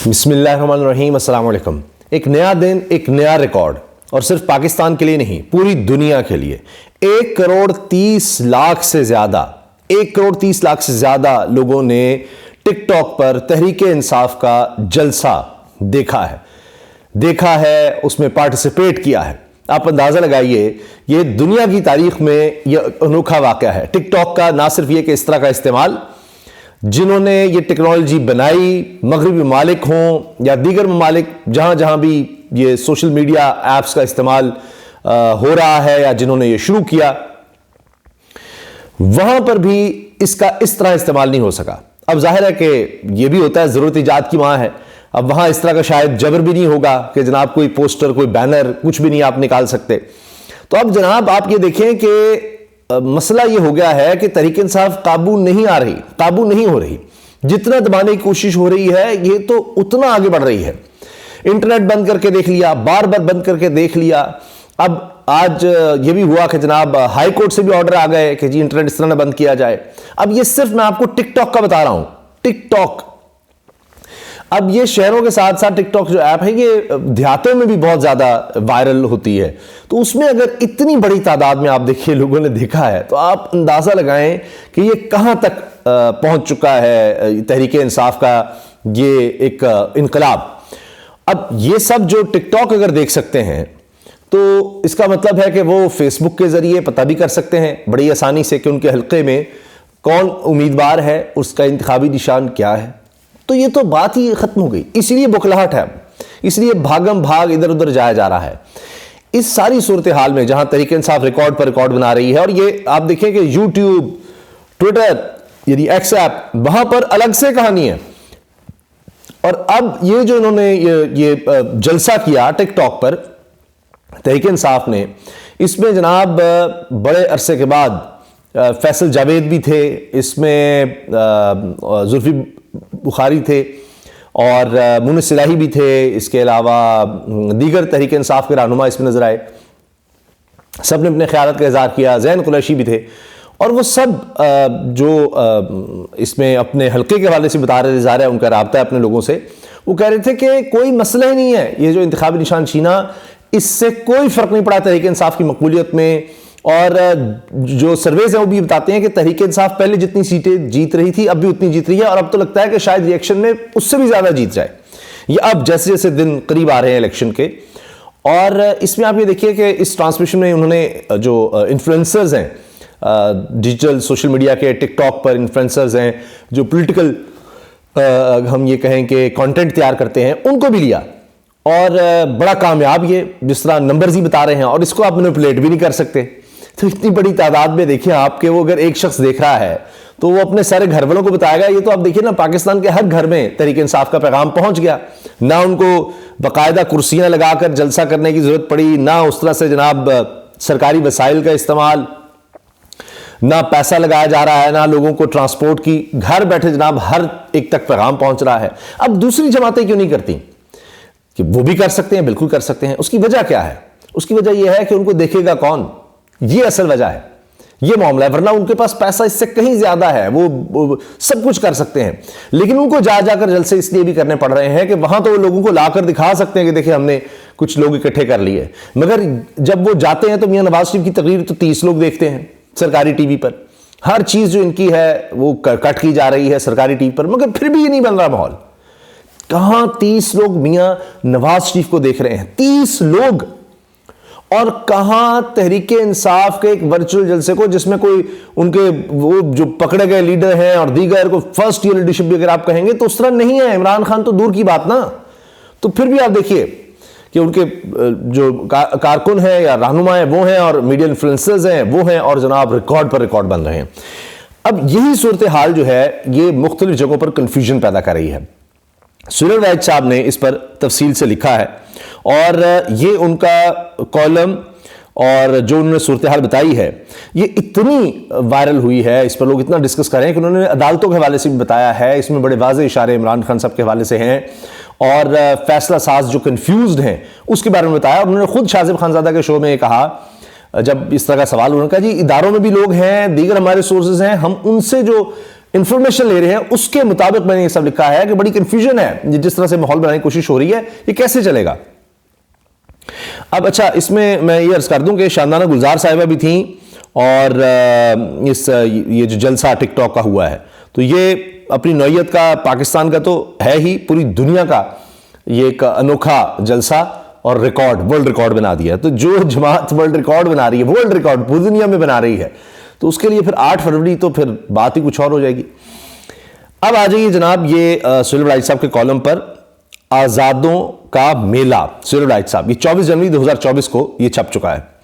بسم اللہ الرحمن الرحیم، السلام علیکم۔ ایک نیا دن، ایک نیا ریکارڈ، اور صرف پاکستان کے لیے نہیں، پوری دنیا کے لیے 1,30,00,000 سے زیادہ 1,30,00,000 سے زیادہ لوگوں نے ٹک ٹاک پر تحریک انصاف کا جلسہ دیکھا ہے، اس میں پارٹیسپیٹ کیا ہے۔ آپ اندازہ لگائیے، یہ دنیا کی تاریخ میں یہ انوکھا واقعہ ہے۔ ٹک ٹاک کا نہ صرف یہ کہ اس طرح کا استعمال، جنہوں نے یہ ٹیکنالوجی بنائی، مغربی ممالک ہوں یا دیگر ممالک جہاں جہاں بھی یہ سوشل میڈیا ایپس کا استعمال ہو رہا ہے یا جنہوں نے یہ شروع کیا، وہاں پر بھی اس کا اس طرح استعمال نہیں ہو سکا۔ اب ظاہر ہے کہ یہ بھی ہوتا ہے، ضرورت ایجاد کی ماں ہے۔ اب وہاں اس طرح کا شاید جبر بھی نہیں ہوگا کہ جناب کوئی پوسٹر، کوئی بینر، کچھ بھی نہیں آپ نکال سکتے۔ تو اب جناب آپ یہ دیکھیں کہ مسئلہ یہ ہو گیا ہے کہ تحریک انصاف قابو نہیں ہو رہی۔ جتنا دبانے کی کوشش ہو رہی ہے، یہ تو اتنا آگے بڑھ رہی ہے۔ انٹرنیٹ بند کر کے دیکھ لیا، بار بار بند کر کے دیکھ لیا۔ اب آج یہ بھی ہوا کہ جناب ہائی کورٹ سے بھی آرڈر آ گئے کہ جی انٹرنیٹ اس طرح نہ بند کیا جائے۔ اب یہ صرف میں آپ کو ٹک ٹاک کا بتا رہا ہوں، ٹک ٹاک۔ اب یہ شہروں کے ساتھ ساتھ ٹک ٹاک جو ایپ ہے، یہ دیہاتوں میں بھی بہت زیادہ وائرل ہوتی ہے۔ تو اس میں اگر اتنی بڑی تعداد میں آپ دیکھیے لوگوں نے دیکھا ہے، تو آپ اندازہ لگائیں کہ یہ کہاں تک پہنچ چکا ہے تحریک انصاف کا یہ ایک انقلاب۔ اب یہ سب جو ٹک ٹاک اگر دیکھ سکتے ہیں، تو اس کا مطلب ہے کہ وہ فیس بک کے ذریعے پتہ بھی کر سکتے ہیں بڑی آسانی سے کہ ان کے حلقے میں کون امیدوار ہے، اس کا انتخابی نشان کیا ہے۔ تو یہ تو بات ہی ختم ہو گئی۔ اس لیے بکھلاہٹ ہے، اس لیے بھاگم بھاگ ادھر ادھر جایا جا رہا ہے۔ اس ساری صورتحال میں جہاں تحریک انصاف ریکارڈ پر ریکارڈ بنا رہی ہے، اور یہ آپ دیکھیں کہ یوٹیوب، ٹویٹر، یعنی ایکس ایپ، وہاں پر الگ سے کہانی ہے۔ اور اب یہ جو انہوں نے یہ جلسہ کیا ٹک ٹاک پر تحریک انصاف نے، اس میں جناب بڑے عرصے کے بعد فیصل جاوید بھی تھے، اس میں زلفی بخاری تھے، اور مونس الہی بھی تھے، اس کے علاوہ دیگر تحریک انصاف کے رہنما اس میں نظر آئے۔ سب نے اپنے خیالات کا اظہار کیا، زین قریشی بھی تھے، اور وہ سب جو اس میں اپنے حلقے کے حوالے سے بتا رہے تھے، ظاہر ہے ان کا رابطہ ہے اپنے لوگوں سے، وہ کہہ رہے تھے کہ کوئی مسئلہ ہی نہیں ہے، یہ جو انتخابی نشان چھینا، اس سے کوئی فرق نہیں پڑا تحریک انصاف کی مقبولیت میں۔ اور جو سرویز ہیں وہ بھی بتاتے ہیں کہ تحریک انصاف پہلے جتنی سیٹیں جیت رہی تھی، اب بھی اتنی جیت رہی ہے، اور اب تو لگتا ہے کہ شاید ریئیکشن میں اس سے بھی زیادہ جیت جائے، یہ اب جیسے جیسے دن قریب آ رہے ہیں الیکشن کے۔ اور اس میں آپ یہ دیکھیے کہ اس ٹرانسمیشن میں انہوں نے جو انفلوئنسرز ہیں ڈیجیٹل سوشل میڈیا کے، ٹک ٹاک پر انفلوئنسرز ہیں جو پولیٹیکل ہم یہ کہیں کہ کانٹینٹ تیار کرتے ہیں، ان کو بھی لیا، اور بڑا کامیاب یہ جس طرح نمبرز ہی بتا رہے ہیں، اور اس کو آپ مینیپولیٹ بھی نہیں کر سکتے۔ تو اتنی بڑی تعداد میں دیکھیں آپ کہ وہ اگر ایک شخص دیکھ رہا ہے تو وہ اپنے سارے گھر والوں کو بتائے گا۔ یہ تو آپ دیکھیں نا، پاکستان کے ہر گھر میں تحریک انصاف کا پیغام پہنچ گیا، نہ ان کو باقاعدہ کرسیاں لگا کر جلسہ کرنے کی ضرورت پڑی، نہ اس طرح سے جناب سرکاری وسائل کا استعمال، نہ پیسہ لگایا جا رہا ہے، نہ لوگوں کو ٹرانسپورٹ کی، گھر بیٹھے جناب ہر ایک تک پیغام پہنچ رہا ہے۔ اب دوسری جماعتیں کیوں نہیں کرتی؟ کہ وہ بھی کر سکتے ہیں، بالکل کر سکتے ہیں۔ اس کی وجہ کیا ہے؟ اس کی وجہ یہ ہے کہ ان کو دیکھے گا کون، یہ اصل وجہ ہے، یہ معاملہ ہے۔ ورنہ ان کے پاس پیسہ اس سے کہیں زیادہ ہے، وہ سب کچھ کر سکتے ہیں، لیکن ان کو جا کر جلسے اس لیے بھی کرنے پڑ رہے ہیں کہ وہاں تو وہ لوگوں کو لا کر دکھا سکتے ہیں کہ دیکھیں ہم نے کچھ لوگ اکٹھے کر لیے، مگر جب وہ جاتے ہیں تو میاں نواز شریف کی تقریر تو 30 لوگ دیکھتے ہیں سرکاری ٹی وی پر، ہر چیز جو ان کی ہے وہ کٹ کی جا رہی ہے سرکاری ٹی وی پر، مگر پھر بھی یہ نہیں بن رہا ماحول۔ کہاں 30 لوگ میاں نواز شریف کو دیکھ رہے ہیں، 30 لوگ، اور کہاں تحریک انصاف کے ایک ورچوئل جلسے کو جس میں کوئی ان کے وہ جو پکڑے گئے لیڈر ہیں اور دیگر کو فرسٹ ایئر لیڈرشپ بھی اگر آپ کہیں گے تو اس طرح نہیں ہے۔ عمران خان تو دور کی بات نا۔ تو پھر بھی آپ دیکھیے کہ ان کے جو کارکن ہیں یا رہنما ہیں وہ ہیں، اور میڈیا انفلوئنسرز ہیں وہ ہیں، اور جناب ریکارڈ پر ریکارڈ بن رہے ہیں۔ اب یہی صورتحال جو ہے یہ مختلف جگہوں پر کنفیوژن پیدا کر رہی ہے۔ سورل وحید صاحب نے اس پر تفصیل سے لکھا ہے، اور یہ ان کا کالم اور جو انہوں نے صورتحال بتائی ہے یہ اتنی وائرل ہوئی ہے، اس پر لوگ اتنا ڈسکس کر رہے ہیں کہ انہوں نے عدالتوں کے حوالے سے بھی بتایا ہے۔ اس میں بڑے واضح اشارے عمران خان صاحب کے حوالے سے ہیں، اور فیصلہ ساز جو کنفیوزڈ ہیں اس کے بارے میں بتایا۔ انہوں نے خود شاذب خانزادہ کے شو میں یہ کہا، جب اس طرح کا سوال انہوں نے کہا جی اداروں میں بھی لوگ ہیں، دیگر ہمارے سورسز ہیں، ہم ان سے جو انفارمیشن لے رہے ہیں اس کے مطابق میں نے یہ سب لکھا ہے کہ بڑی کنفیوژن ہے جس طرح سے ماحول بنانے کی کوشش ہو رہی ہے، یہ کیسے چلے گا؟ اب اچھا، اس میں یہ عرض کر دوں کہ شاندانہ گلزار صاحبہ بھی تھیں، اور یہ جو جلسہ ٹک ٹاک کا ہوا ہے تو یہ اپنی نوعیت کا پاکستان کا تو ہے ہی، پوری دنیا کا یہ ایک انوکھا جلسہ اور ریکارڈ، ورلڈ ریکارڈ بنا دیا ہے۔ تو جو جماعت ورلڈ ریکارڈ بنا رہی ہے، ورلڈ ریکارڈ پوری دنیا میں بنا رہی ہے، تو اس کے لیے پھر 8 فروری تو پھر بات ہی کچھ اور ہو جائے گی۔ اب آ جائیے جناب یہ سہیل وڑائی صاحب کے کالم پر، آزادوں کا میلہ، سہیل وڑائی صاحب، یہ 24 جنوری 2024 کو یہ چھپ چکا ہے۔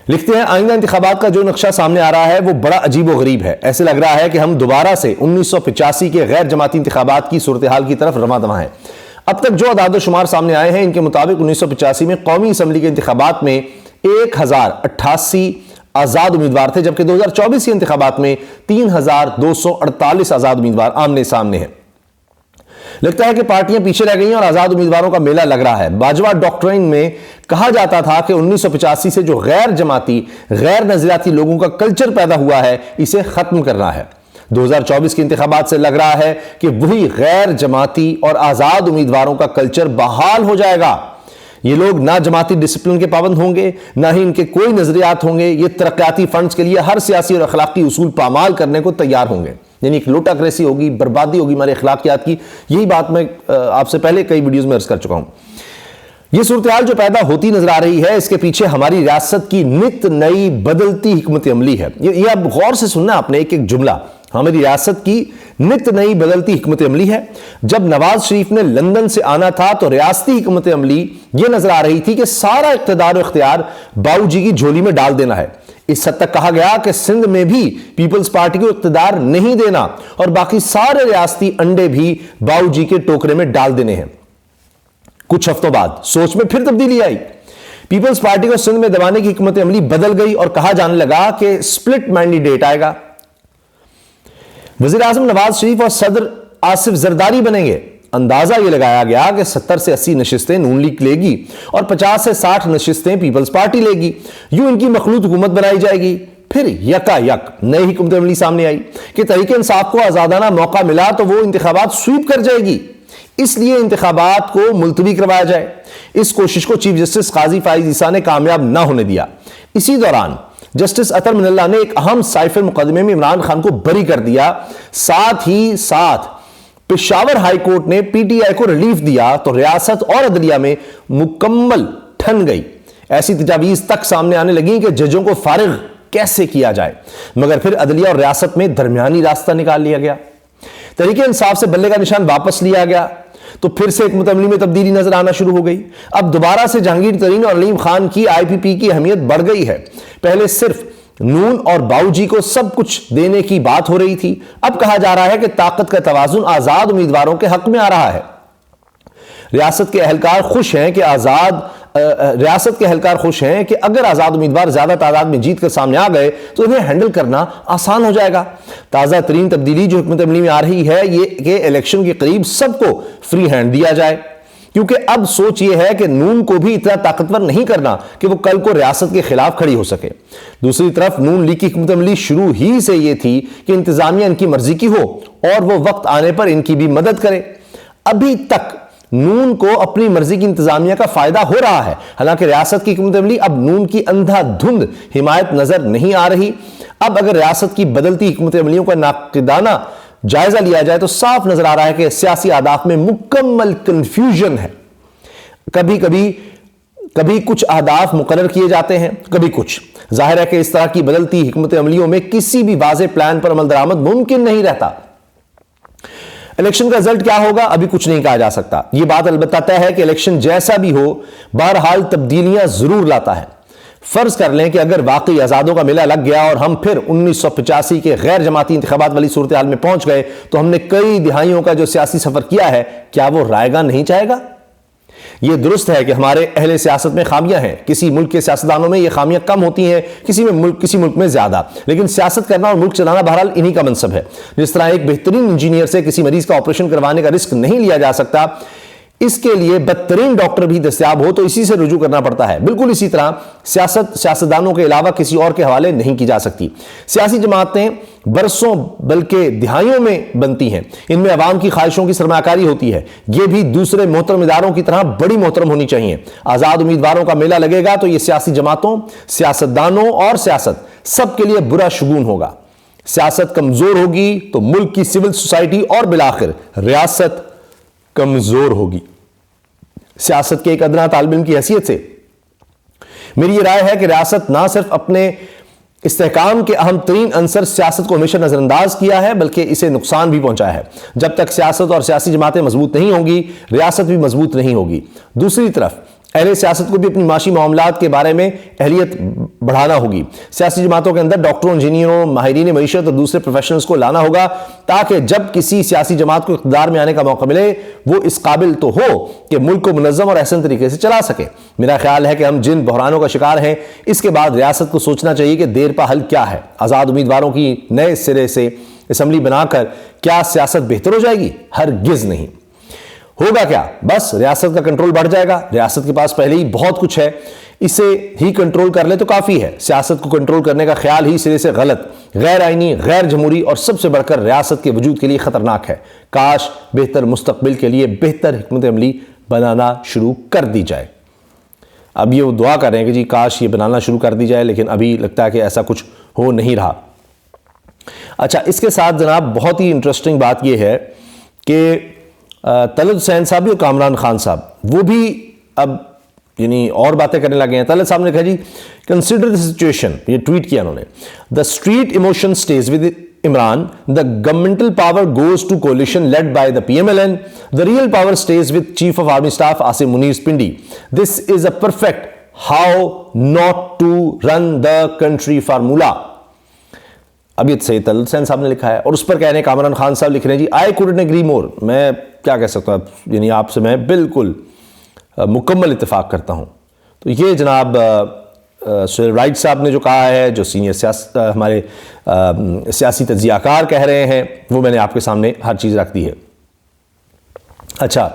لکھتے ہیں آئندہ انتخابات کا جو نقشہ سامنے آ رہا ہے وہ بڑا عجیب و غریب ہے۔ ایسے لگ رہا ہے کہ ہم دوبارہ سے 1985 کے غیر جماعتی انتخابات کی صورتحال کی طرف رواں دواں ہیں۔ اب تک جو اعداد و شمار سامنے آئے ہیں ان کے مطابق 1985 میں قومی اسمبلی کے انتخابات میں 1088 آزاد امیدوار تھے، جبکہ 2024 کے انتخابات میں 3248 آزاد امیدوار آمنے سامنے ہیں۔ لگتا ہے کہ پارٹیاں پیچھے رہ گئی ہیں اور آزاد امیدواروں کا میلہ لگ رہا ہے۔ باجوہ ڈاکٹرائن میں کہا جاتا تھا کہ 1985 سے جو غیر جماعتی، غیر نظریاتی لوگوں کا کلچر پیدا ہوا ہے اسے ختم کرنا ہے۔ 2024 کے انتخابات سے لگ رہا ہے کہ وہی غیر جماعتی اور آزاد امیدواروں کا کلچر بحال ہو جائے گا۔ یہ لوگ نہ جماعتی ڈسپلن کے پابند ہوں گے، نہ ہی ان کے کوئی نظریات ہوں گے۔ یہ ترقیاتی فنڈز کے لیے ہر سیاسی اور اخلاقی اصول پامال کرنے کو تیار ہوں گے، یعنی ایک لوٹاکریسی ہوگی، بربادی ہوگی ہمارے اخلاقیات کی۔ یہی بات میں آپ سے پہلے کئی ویڈیوز میں عرض کر چکا ہوں۔ یہ صورتحال جو پیدا ہوتی نظر آ رہی ہے اس کے پیچھے ہماری ریاست کی نت نئی بدلتی حکمت عملی ہے۔ یہ اب غور سے سننا آپ نے ایک ایک جملہ، ہماری ریاست کی نت نئی بدلتی حکمت عملی ہے۔ جب نواز شریف نے لندن سے آنا تھا تو ریاستی حکمت عملی یہ نظر آ رہی تھی کہ سارا اقتدار و اختیار باؤ جی کی جھولی میں ڈال دینا ہے۔ اس حد تک کہا گیا کہ سندھ میں بھی پیپلز پارٹی کو اقتدار نہیں دینا اور باقی سارے ریاستی انڈے بھی باؤ جی کے ٹوکرے میں ڈال دینے ہیں۔ کچھ ہفتوں بعد سوچ میں پھر تبدیلی آئی، پیپلز پارٹی کو سندھ میں دبانے کی حکمت عملی بدل گئی اور کہا جانے لگا کہ سپلٹ مینڈیٹ آئے گا، وزیر اعظم نواز شریف اور صدر آصف زرداری بنیں گے۔ اندازہ یہ لگایا گیا کہ 70 سے 80 نشستیں نون لیگ لے گی اور 50 سے 60 نشستیں پیپلز پارٹی لے گی، یوں ان کی مخلوط حکومت بنائی جائے گی۔ پھر یکا یک نئی حکمت عملی سامنے آئی کہ تحریک انصاف کو آزادانہ موقع ملا تو وہ انتخابات سویپ کر جائے گی، اس لیے انتخابات کو ملتوی کروایا جائے۔ اس کوشش کو چیف جسٹس قاضی فائز عیسیٰ نے کامیاب نہ ہونے دیا۔ اسی دوران جسٹس اطہر من اللہ نے ایک اہم سائفر مقدمے میں عمران خان کو بری کر دیا، ساتھ ہی ساتھ پشاور ہائی کورٹ نے پی ٹی آئی کو ریلیف دیا تو ریاست اور عدلیہ میں مکمل ٹھن گئی۔ ایسی تجاویز تک سامنے آنے لگیں کہ ججوں کو فارغ کیسے کیا جائے، مگر پھر عدلیہ اور ریاست میں درمیانی راستہ نکال لیا گیا۔ تحریک انصاف سے بلے کا نشان واپس لیا گیا تو پھر سے حکمت عملی میں تبدیلی نظر آنا شروع ہو گئی۔ اب دوبارہ سے جہانگیر ترین اور علیم خان کی آئی پی پی کی اہمیت بڑھ گئی ہے۔ پہلے صرف نون اور باؤ جی کو سب کچھ دینے کی بات ہو رہی تھی، اب کہا جا رہا ہے کہ طاقت کا توازن آزاد امیدواروں کے حق میں آ رہا ہے۔ ریاست کے اہلکار خوش ہیں کہ اگر آزاد امیدوار زیادہ تعداد میں جیت کر سامنے آ گئے تو انہیں ہینڈل کرنا آسان ہو جائے گا۔ تازہ ترین تبدیلی جو حکمت عملی میں آ رہی ہے یہ کہ الیکشن کے قریب سب کو فری ہینڈ دیا جائے، کیونکہ اب سوچ یہ ہے کہ نون کو بھی اتنا طاقتور نہیں کرنا کہ وہ کل کو ریاست کے خلاف کھڑی ہو سکے۔ دوسری طرف نون لیگ کی حکمت عملی شروع ہی سے یہ تھی کہ انتظامیہ ان کی مرضی کی ہو اور وہ وقت آنے پر ان کی بھی مدد کرے۔ ابھی تک نون کو اپنی مرضی کی انتظامیہ کا فائدہ ہو رہا ہے، حالانکہ ریاست کی حکمت عملی اب نون کی اندھا دھند حمایت نظر نہیں آ رہی۔ اب اگر ریاست کی بدلتی حکمت عملیوں کا ناقدانہ جائزہ لیا جائے تو صاف نظر آ رہا ہے کہ سیاسی اہداف میں مکمل کنفیوژن ہے۔ کبھی کچھ اہداف مقرر کیے جاتے ہیں، کبھی کچھ۔ ظاہر ہے کہ اس طرح کی بدلتی حکمت عملیوں میں کسی بھی واضح پلان پر عمل درآمد ممکن نہیں رہتا۔ الیکشن کا رزلٹ کیا ہوگا ابھی کچھ نہیں کہا جا سکتا۔ یہ بات البتہ طے ہے کہ الیکشن جیسا بھی ہو بہرحال تبدیلیاں ضرور لاتا ہے۔ فرض کر لیں کہ اگر واقعی آزادوں کا میلہ لگ گیا اور ہم پھر 1985 کے غیر جماعتی انتخابات والی صورتحال میں پہنچ گئے تو ہم نے کئی دہائیوں کا جو سیاسی سفر کیا ہے کیا وہ رائے گاں نہیں چاہے گا؟ یہ درست ہے کہ ہمارے اہل سیاست میں خامیاں ہیں، کسی ملک کے سیاستدانوں میں یہ خامیاں کم ہوتی ہیں، کسی ملک میں زیادہ، لیکن سیاست کرنا اور ملک چلانا بہرحال انہی کا منصب ہے۔ جس طرح ایک بہترین انجینئر سے کسی مریض کا آپریشن کروانے کا رسک نہیں لیا جا سکتا، اس کے لیے بدترین ڈاکٹر بھی دستیاب ہو تو اسی سے رجوع کرنا پڑتا ہے۔ بالکل اسی طرح سیاستدانوں کے علاوہ کسی اور کے حوالے نہیں کی جا سکتی۔ سیاسی جماعتیں برسوں بلکہ دہائیوں میں بنتی ہیں، ان میں عوام کی خواہشوں کی سرمایہ کاری ہوتی ہے، یہ بھی دوسرے محترم اداروں کی طرح بڑی محترم ہونی چاہیے۔ آزاد امیدواروں کا میلہ لگے گا تو یہ سیاسی جماعتوں، سیاستدانوں اور سیاست سب کے لیے برا شگون ہوگا۔ سیاست کمزور ہوگی تو ملک کی سول سوسائٹی اور بالآخر ریاست کمزور ہوگی۔ سیاست کے ایک ادنا طالب علم کی حیثیت سے میری یہ رائے ہے کہ ریاست نہ صرف اپنے استحکام کے اہم ترین عنصر سیاست کو ہمیشہ نظر انداز کیا ہے بلکہ اسے نقصان بھی پہنچا ہے۔ جب تک سیاست اور سیاسی جماعتیں مضبوط نہیں ہوں گی، ریاست بھی مضبوط نہیں ہوگی۔ دوسری طرف اہل سیاست کو بھی اپنی معاشی معاملات کے بارے میں اہلیت بڑھانا ہوگی۔ سیاسی جماعتوں کے اندر ڈاکٹروں، انجینئروں، ماہرین معیشت اور دوسرے پروفیشنلز کو لانا ہوگا تاکہ جب کسی سیاسی جماعت کو اقتدار میں آنے کا موقع ملے وہ اس قابل تو ہو کہ ملک کو منظم اور احسن طریقے سے چلا سکے۔ میرا خیال ہے کہ ہم جن بحرانوں کا شکار ہیں اس کے بعد ریاست کو سوچنا چاہیے کہ دیر پا حل کیا ہے۔ آزاد امیدواروں کی نئے سرے سے اسمبلی بنا کر کیا سیاست بہتر ہو جائے گی؟ ہرگز نہیں۔ ہوگا کیا؟ بس ریاست کا کنٹرول بڑھ جائے گا۔ ریاست کے پاس پہلے ہی بہت کچھ ہے، اسے ہی کنٹرول کر لے تو کافی ہے۔ سیاست کو کنٹرول کرنے کا خیال ہی سرے سے غلط، غیر آئینی، غیر جمہوری اور سب سے بڑھ کر ریاست کے وجود کے لیے خطرناک ہے۔ کاش بہتر مستقبل کے لیے بہتر حکمت عملی بنانا شروع کر دی جائے۔ اب یہ وہ دعا کر رہے ہیں کہ جی کاش یہ بنانا شروع کر دی جائے، لیکن ابھی لگتا ہے کہ ایسا کچھ ہو نہیں رہا۔ اچھا، اس کے ساتھ جناب بہت ہی انٹرسٹنگ بات یہ ہے کہ طلعت حسین صاحب بھی اور کامران خان صاحب وہ بھی اب یعنی اور باتیں کرنے لگے ہیں۔ طلعت صاحب نے کہا جی کنسیڈر دی سچویشن، یہ ٹویٹ کیا انہوں نے، the street emotion stays with Imran, the governmental power goes to coalition led by the P M L N, the real power stays with chief of army staff Asim Munir Pindi, this is a perfect how not to run the country formula. اب یہ سید طلعت حسین صاحب نے لکھا ہے اور اس پر کہہ رہے ہیں کامران خان صاحب لکھ رہے ہیں جی آئی کوڈنٹ ایگری مور، میں کیا کہہ سکتا ہوں، یعنی آپ سے میں بالکل مکمل اتفاق کرتا ہوں۔ تو یہ جناب سہیل رائٹ صاحب نے جو کہا ہے، جو سینئر ہمارے سیاسی تجزیہ کار کہہ رہے ہیں، وہ میں نے آپ کے سامنے ہر چیز رکھ دی ہے۔ اچھا،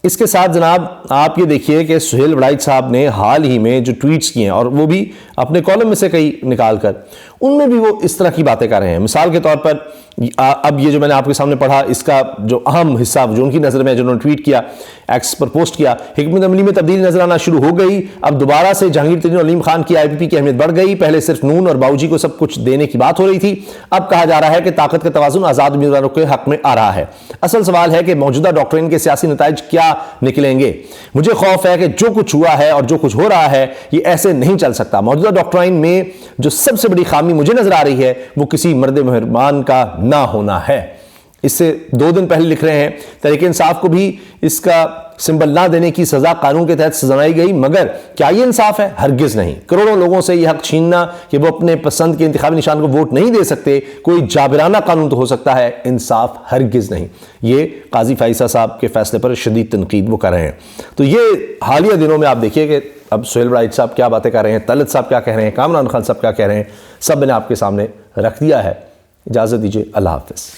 اس کے ساتھ جناب آپ یہ دیکھیے کہ سہیل وڑائچ صاحب نے حال ہی میں جو ٹویٹس کیے ہیں اور وہ بھی اپنے کالم میں سے کئی نکال کر، ان میں بھی وہ اس طرح کی باتیں کر رہے ہیں۔ مثال کے طور پر اب یہ جو میں نے آپ کے سامنے پڑھا، اس کا جو اہم حصہ جو ان کی نظر میں جنہوں نے ٹویٹ کیا، ایکس پر پوسٹ کیا، حکمت عملی میں تبدیلی نظر آنا شروع ہو گئی، اب دوبارہ سے جہانگیر ترین اور علیم خان کی آئی پی پی کی اہمیت بڑھ گئی، پہلے صرف نون اور باؤجی کو سب کچھ دینے کی بات ہو رہی تھی، اب کہا جا رہا ہے کہ طاقت کا توازن آزاد امیدواروں کے حق میں آ رہا ہے۔ اصل سوال ہے کہ موجودہ ڈاکٹرین کے سیاسی نتائج کیا نکلیں گے؟ مجھے خوف ہے کہ جو کچھ ہوا ہے اور جو کچھ ہو رہا ہے یہ ایسے نہیں چل سکتا۔ موجودہ ڈاکٹرین میں جو سب سے بڑی خامی مجھے نظر آ رہی ہے وہ کسی مرد مہربان کا نہ ہونا ہے۔ اس سے 2 دن پہلے لکھ رہے ہیں تحریک انصاف کو بھی اس کا سمبل نہ دینے کی سزا قانون کے تحت سنائی گئی، مگر کیا یہ انصاف ہے؟ ہرگز نہیں۔ کروڑوں لوگوں سے یہ حق چھیننا کہ وہ اپنے پسند کے انتخابی نشان کو ووٹ نہیں دے سکتے کوئی جابرانہ قانون تو ہو سکتا ہے، انصاف ہرگز نہیں۔ یہ قاضی فائزہ صاحب کے فیصلے پر شدید تنقید وہ کر رہے ہیں۔ تو یہ حالیہ دنوں میں آپ دیکھیے کہ اب سہیل وڑائچ صاحب کیا باتیں کر رہے ہیں، طلعت صاحب کیا کہہ رہے ہیں، کامران خان صاحب کیا کہہ رہے ہیں، سب میں نے آپ کے سامنے رکھ دیا ہے۔ اجازت دیجیے، اللہ حافظ۔